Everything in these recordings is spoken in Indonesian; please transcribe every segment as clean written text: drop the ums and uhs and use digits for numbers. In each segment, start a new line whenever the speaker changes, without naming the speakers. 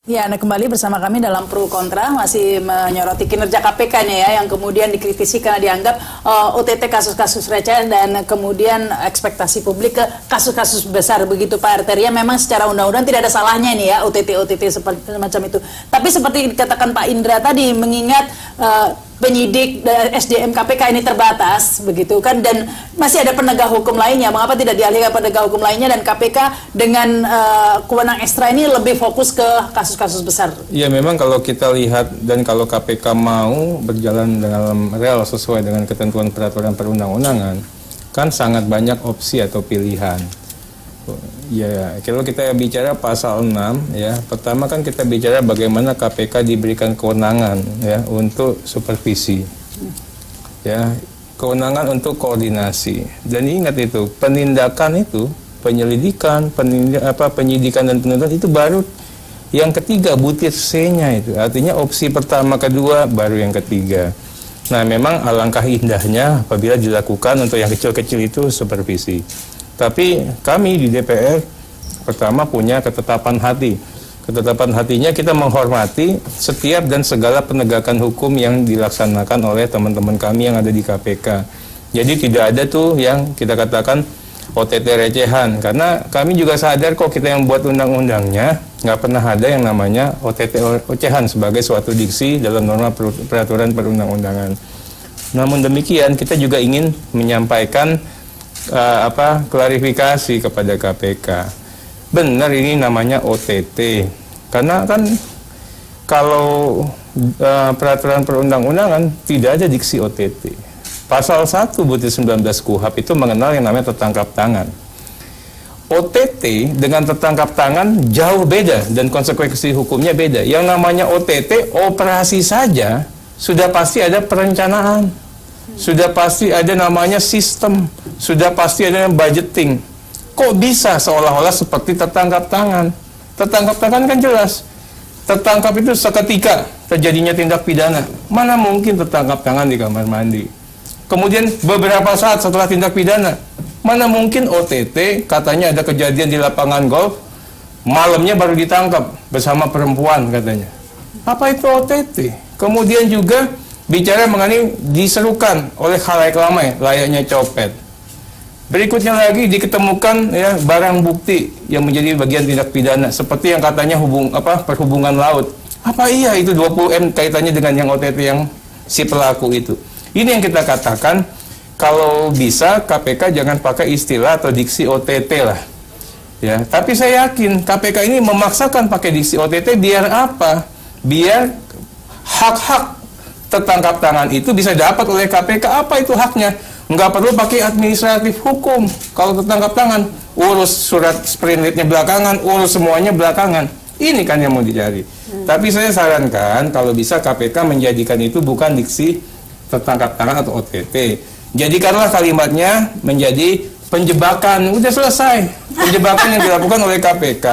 Ya, Anda kembali bersama kami dalam Pro Kontra, masih menyoroti kinerja KPK-nya ya, yang kemudian dikritisi karena dianggap OTT kasus-kasus receh dan kemudian ekspektasi publik ke kasus-kasus besar begitu Pak Arteria. Memang secara undang-undang tidak ada salahnya nih ya OTT semacam itu. Tapi seperti dikatakan Pak Indra tadi, mengingat penyidik SDM KPK ini terbatas begitu kan, dan masih ada penegak hukum lainnya, mengapa tidak dialihkan penegak hukum lainnya dan KPK dengan kewenangan ekstra ini lebih fokus ke kasus-kasus besar?
Ya, memang kalau kita lihat dan kalau KPK mau berjalan dalam real sesuai dengan ketentuan peraturan perundang-undangan, kan sangat banyak opsi atau pilihan. Ya, kalau kita bicara pasal 6 ya, pertama kan kita bicara bagaimana KPK diberikan kewenangan ya untuk supervisi. Ya, kewenangan untuk koordinasi. Dan ingat itu, penindakan itu, penyelidikan, penyidikan dan penuntutan itu baru yang ketiga, butir C-nya itu. Artinya opsi pertama, kedua, baru yang ketiga. Nah, memang alangkah indahnya apabila dilakukan untuk yang kecil-kecil itu supervisi. Tapi kami di DPR pertama punya ketetapan hati. Ketetapan hatinya kita menghormati setiap dan segala penegakan hukum yang dilaksanakan oleh teman-teman kami yang ada di KPK. Jadi tidak ada tuh yang kita katakan OTT recehan. Karena kami juga sadar kok kita yang buat undang-undangnya nggak pernah ada yang namanya OTT ocehan sebagai suatu diksi dalam norma peraturan perundang-undangan. Namun demikian kita juga ingin menyampaikan klarifikasi kepada KPK. Benar ini namanya OTT. Karena kan kalau peraturan perundang-undangan tidak ada diksi OTT. Pasal 1 butir 19 KUHP itu mengenal yang namanya tertangkap tangan. OTT dengan tertangkap tangan jauh beda dan konsekuensi hukumnya beda. Yang namanya OTT, operasi saja sudah pasti ada perencanaan. Sudah pasti ada namanya sistem, sudah pasti ada budgeting. Kok bisa seolah-olah seperti tertangkap tangan? Tertangkap tangan kan jelas. Tertangkap itu seketika terjadinya tindak pidana. Mana mungkin tertangkap tangan di kamar mandi? Kemudian beberapa saat setelah tindak pidana, mana mungkin OTT katanya ada kejadian di lapangan golf, malamnya baru ditangkap bersama perempuan katanya. Apa itu OTT? Kemudian juga bicara mengenai diserukan oleh khalayak ramai layaknya copet. Berikutnya lagi diketemukan ya barang bukti yang menjadi bagian tindak pidana seperti yang katanya perhubungan laut. Apa iya itu 20M kaitannya dengan yang OTT yang si pelaku itu? Ini yang kita katakan kalau bisa KPK jangan pakai istilah atau diksi OTT lah. Ya, tapi saya yakin KPK ini memaksakan pakai diksi OTT biar apa? Biar hak-hak tertangkap tangan itu bisa dapat oleh KPK. Apa itu haknya? Nggak perlu pakai administratif hukum. Kalau tertangkap tangan, urus surat sprintnya belakangan, urus semuanya belakangan. Ini kan yang mau dicari. Tapi saya sarankan kalau bisa KPK menjadikan itu bukan diksi tertangkap tangan atau OTT. Jadikanlah kalimatnya menjadi penjebakan. Udah selesai. Penjebakan yang dilakukan oleh KPK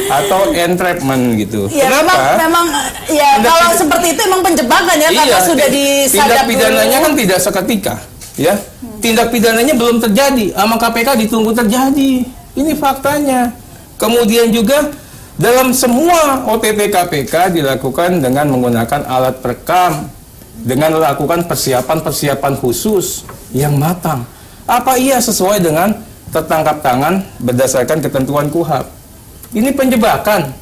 atau entrapment gitu.
Ya, memang ya kalau seperti itu emang penjebakan ya, karena sudah disadap.
Tindak pidananya kan tidak seketika, ya. Tindak pidananya belum terjadi, sama KPK ditunggu terjadi. Ini faktanya. Kemudian juga dalam semua OTT KPK dilakukan dengan menggunakan alat perekam, dengan melakukan persiapan-persiapan khusus yang matang. Apa iya sesuai dengan tertangkap tangan berdasarkan ketentuan KUHP? Ini penjebakan.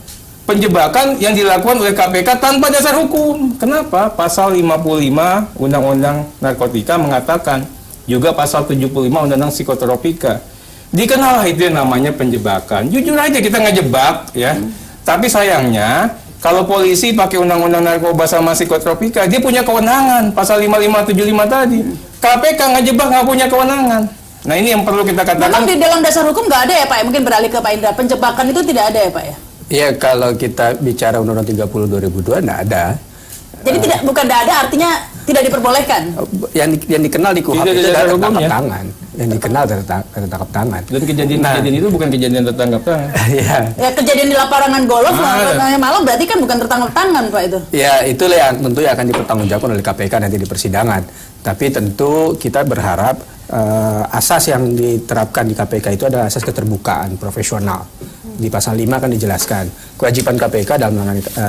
Penjebakan yang dilakukan oleh KPK tanpa dasar hukum. Kenapa? Pasal 55 Undang-Undang Narkotika mengatakan, juga pasal 75 Undang-Undang Psikotropika. Dikenal itu yang namanya penjebakan. Jujur aja kita ngejebak ya. Tapi sayangnya kalau polisi pakai undang-undang narkoba sama psikotropika, dia punya kewenangan pasal 5575 tadi. KPK ngejebak nggak punya kewenangan. Nah ini yang perlu kita katakan.
Memang di dalam dasar hukum nggak ada ya Pak? Mungkin beralih ke Pak Indra, penjebakan itu tidak ada ya Pak ya?
Ya kalau kita bicara Undang-Undang 30 2002 nggak ada.
Jadi bukan tidak ada artinya tidak diperbolehkan.
Yang dikenal di KUHP itu adalah tertangkap tangan. Yang dikenal tertangkap tangan.
Dan kejadian itu bukan kejadian tertangkap tangan.
Ya kejadian di lapangan golf malam berarti kan bukan tertangkap tangan Pak itu.
Ya itulah yang tentu akan dipertanggungjawabkan oleh KPK nanti di persidangan. Tapi tentu kita berharap asas yang diterapkan di KPK itu adalah asas keterbukaan profesional. Di pasal 5 kan dijelaskan kewajiban KPK dalam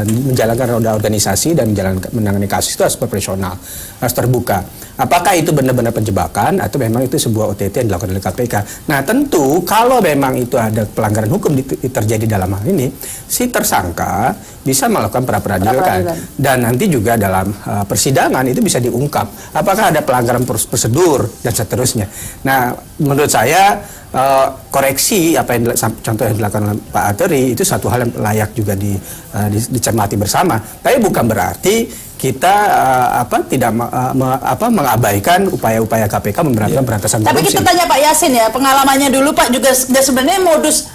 menjalankan roda organisasi dan menangani kasus itu harus profesional, harus terbuka. Apakah itu benar-benar penjebakan atau memang itu sebuah OTT yang dilakukan oleh KPK? Nah, tentu kalau memang itu ada pelanggaran hukum terjadi dalam hal ini, si tersangka bisa melakukan pra-peradilan dan nanti juga dalam persidangan itu bisa diungkap apakah ada pelanggaran prosedur dan seterusnya. Nah, menurut saya koreksi apa yang contoh yang dilakukan oleh Pak Ateri itu satu hal yang layak juga dicermati bersama. Tapi bukan berarti kita tidak mengabaikan upaya-upaya KPK memberantas berantasan korupsi.
Tapi kita tanya Pak Yasin ya, pengalamannya dulu Pak juga sebenarnya modus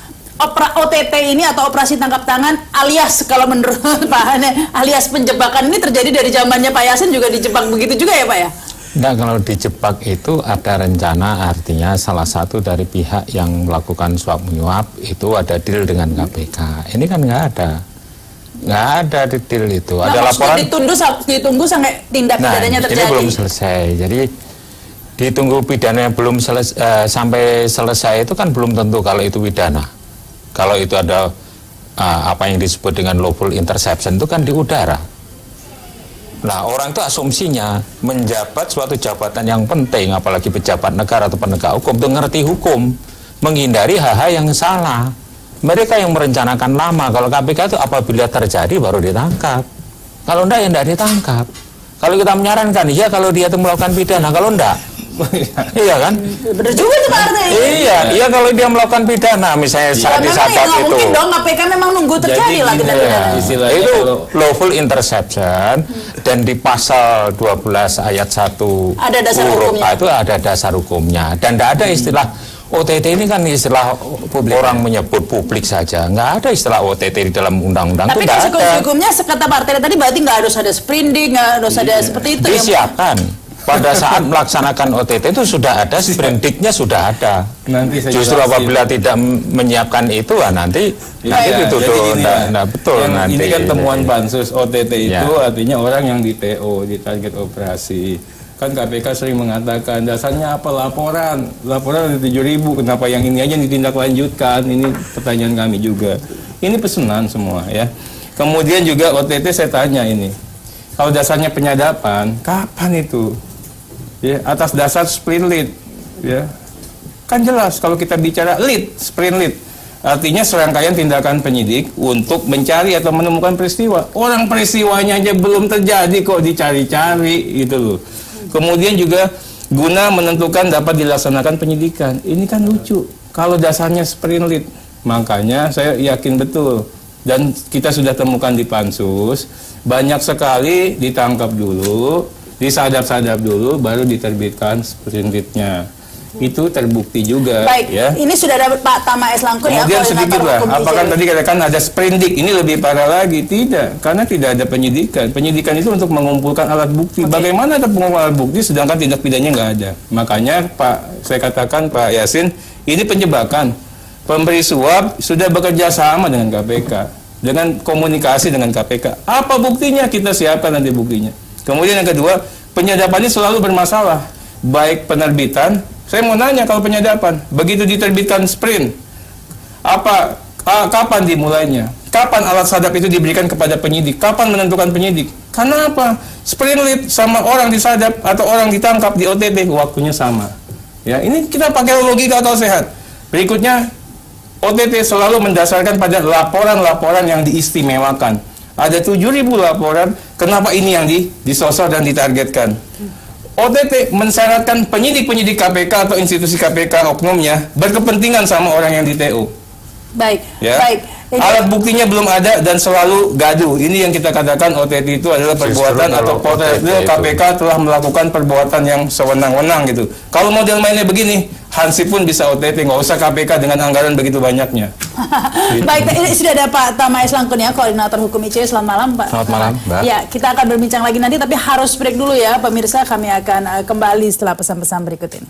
OTT ini atau operasi tangkap tangan alias kalau menurut Pak Hane alias penjebakan ini terjadi dari zamannya Pak Yasin juga dijebak begitu juga ya Pak ya?
Nah, kalau dijebak itu ada rencana, artinya salah satu dari pihak yang melakukan suap menyuap itu ada deal dengan KPK. Ini kan nggak ada deal itu.
Nah, ada laporan ditunggu sampai tindak pidananya terjadi. Ini belum
selesai. Jadi ditunggu pidananya belum sampai selesai itu kan belum tentu kalau itu pidana. Kalau itu ada apa yang disebut dengan lawful interception itu kan di udara. Nah, orang itu asumsinya menjabat suatu jabatan yang penting, apalagi pejabat negara atau penegak hukum, itu ngerti hukum, menghindari hal-hal yang salah. Mereka yang merencanakan lama, kalau KPK itu apabila terjadi baru ditangkap. Kalau enggak, ya enggak ditangkap. Kalau kita menyarankan, ya kalau dia itu melakukan pidana, kalau enggak. Iya kan?
Benar juga tuh Pak Arti.
Iya kalau dia melakukan pidana, misalnya saat disadap itu.
Mungkin dong KPK memang nunggu terjadi lah tindak pidana.
Itu lawful interception dan di pasal 12 ayat 1
ada dasar hukumnya.
Itu ada dasar hukumnya dan tidak ada istilah OTT ini kan istilah orang menyebut publik saja, nggak ada istilah OTT di dalam undang-undang.
Tapi konsekuensi hukumnya sekata Pak Arti tadi berarti nggak harus ada sprindik, nggak harus ada seperti itu.
Disiapkan. Pada saat melaksanakan OTT itu sudah ada, sprindiknya sudah ada.
Nanti
justru apabila tidak menyiapkan itu, nanti dituduh. Nah, betul nanti.
Ini kan temuan pansus OTT itu artinya orang yang di TO, di target operasi. Kan KPK sering mengatakan dasarnya apa laporan ada 7.000, kenapa yang ini aja ditindaklanjutkan? Ini pertanyaan kami juga. Ini pesanan semua ya. Kemudian juga OTT saya tanya ini, kalau dasarnya penyadapan, kapan itu? Ya, atas dasar sprint lead, ya kan jelas kalau kita bicara sprint lead, artinya serangkaian tindakan penyidik untuk mencari atau menemukan peristiwa. Orang peristiwanya aja belum terjadi kok dicari-cari gitu loh. Kemudian juga guna menentukan dapat dilaksanakan penyidikan. Ini kan lucu. Kalau dasarnya sprint lead, makanya saya yakin betul dan kita sudah temukan di pansus banyak sekali ditangkap dulu, disadap-sadap dulu, baru diterbitkan sprintnya. Itu terbukti juga.
Baik,
ya.
Ini sudah ada Pak Tama S. Langkun ya.
Kemudian sedikit lah, apakah tadi katakan ada sprindik, ini lebih parah lagi? Tidak, karena tidak ada penyidikan. Penyidikan itu untuk mengumpulkan alat bukti. Bagaimana ada pengumpulan alat bukti sedangkan tindak pidananya nggak ada? Makanya saya katakan Pak Yasin, ini penjebakan. Pemberi suap sudah bekerja sama dengan KPK, dengan komunikasi dengan KPK. Apa buktinya? Kita siapkan nanti buktinya. Kemudian yang kedua, penyadapannya selalu bermasalah. Baik penerbitan, saya mau nanya kalau penyadapan, begitu diterbitkan sprint, kapan dimulainya? Kapan alat sadap itu diberikan kepada penyidik? Kapan menentukan penyidik? Karena apa? Sprint lead sama orang disadap atau orang ditangkap di OTT, waktunya sama. Ya, ini kita pakai logika akal sehat. Berikutnya, OTT selalu mendasarkan pada laporan-laporan yang diistimewakan. Ada 7.000 laporan, kenapa ini yang disosor dan ditargetkan? OTT mensyaratkan penyidik-penyidik KPK atau institusi KPK oknumnya berkepentingan sama orang yang di TO.
Baik,
ya?
Baik.
Alat buktinya belum ada dan selalu gaduh. Ini yang kita katakan OTT itu adalah perbuatan atau potensi KPK telah melakukan perbuatan yang sewenang-wenang gitu. Kalau model mainnya begini, Hansip pun bisa OTT, nggak usah KPK dengan anggaran begitu banyaknya.
Baik, ini sudah ada Pak Tama S. Langkun ya, Koordinator Hukum ICW. Selamat malam Pak.
Selamat malam Mbak.
Ya, kita akan berbincang lagi nanti, tapi harus break dulu ya pemirsa. Kami akan kembali setelah pesan-pesan berikut ini.